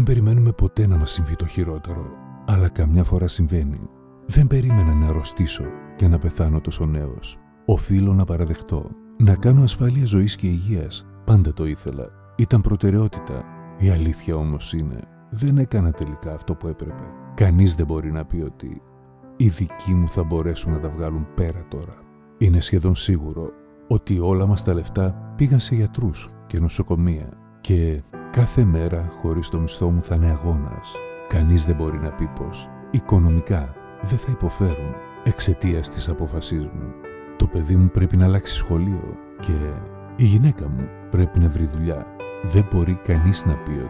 Δεν περιμένουμε ποτέ να μας συμβεί το χειρότερο, αλλά καμιά φορά συμβαίνει. Δεν περίμενα να αρρωστήσω και να πεθάνω τόσο νέος. Οφείλω να παραδεχτώ. Να κάνω ασφάλεια ζωής και υγείας. Πάντα το ήθελα. Ήταν προτεραιότητα. Η αλήθεια όμως είναι, δεν έκανα τελικά αυτό που έπρεπε. Κανείς δεν μπορεί να πει ότι οι δικοί μου θα μπορέσουν να τα βγάλουν πέρα τώρα. Είναι σχεδόν σίγουρο ότι όλα μας τα λεφτά πήγαν σε γιατρούς και νοσοκομεία και κάθε μέρα χωρίς το μισθό μου θα είναι αγώνας. Κανείς δεν μπορεί να πει πως οικονομικά δεν θα υποφέρουν εξαιτίας της απόφασής μου. Το παιδί μου πρέπει να αλλάξει σχολείο και η γυναίκα μου πρέπει να βρει δουλειά. Δεν μπορεί κανείς να πει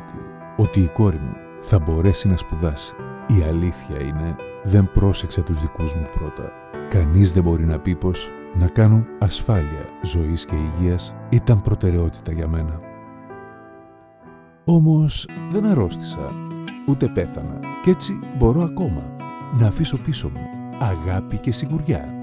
ότι η κόρη μου θα μπορέσει να σπουδάσει. Η αλήθεια είναι, δεν πρόσεξα τους δικούς μου πρώτα. Κανείς δεν μπορεί να πει πως να κάνω ασφάλεια ζωής και υγείας ήταν προτεραιότητα για μένα. Όμως δεν αρρώστησα, ούτε πέθανα κι έτσι μπορώ ακόμα να αφήσω πίσω μου αγάπη και σιγουριά.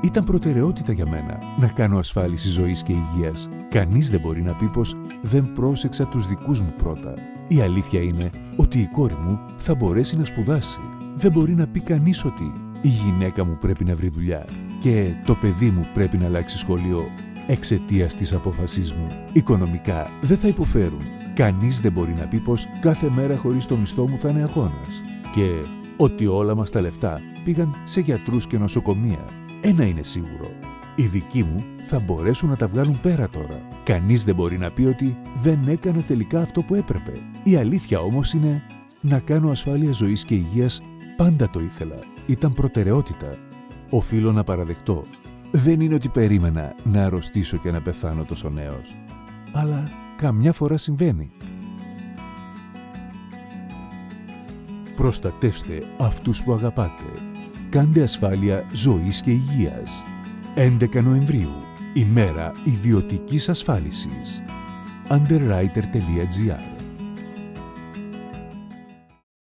Ήταν προτεραιότητα για μένα να κάνω ασφάλιση ζωής και υγείας. Κανείς δεν μπορεί να πει πως δεν πρόσεξα τους δικούς μου πρώτα. Η αλήθεια είναι ότι η κόρη μου θα μπορέσει να σπουδάσει. Δεν μπορεί να πει κανείς ότι η γυναίκα μου πρέπει να βρει δουλειά και το παιδί μου πρέπει να αλλάξει σχολείο εξαιτίας της απόφασής μου. Οικονομικά δεν θα υποφέρουν. Κανείς δεν μπορεί να πει πως κάθε μέρα χωρίς το μισθό μου θα είναι αγώνας και ότι όλα μας τα λεφτά πήγαν σε γιατρούς και νοσοκομεία. Ένα είναι σίγουρο. Οι δικοί μου θα μπορέσουν να τα βγάλουν πέρα τώρα. Κανείς δεν μπορεί να πει ότι δεν έκανα τελικά αυτό που έπρεπε. Η αλήθεια όμως είναι, να κάνω ασφάλεια ζωής και υγείας πάντα το ήθελα. Ήταν προτεραιότητα. Οφείλω να παραδεχτώ. Δεν είναι ότι περίμενα να αρρωστήσω και να πεθάνω τόσο νέος. Αλλά καμιά φορά συμβαίνει. Προστατεύστε αυτούς που αγαπάτε. Κάντε ασφάλεια ζωής και υγείας. 11 Νοεμβρίου, ημέρα ιδιωτικής ασφάλισης. Underwriter.gr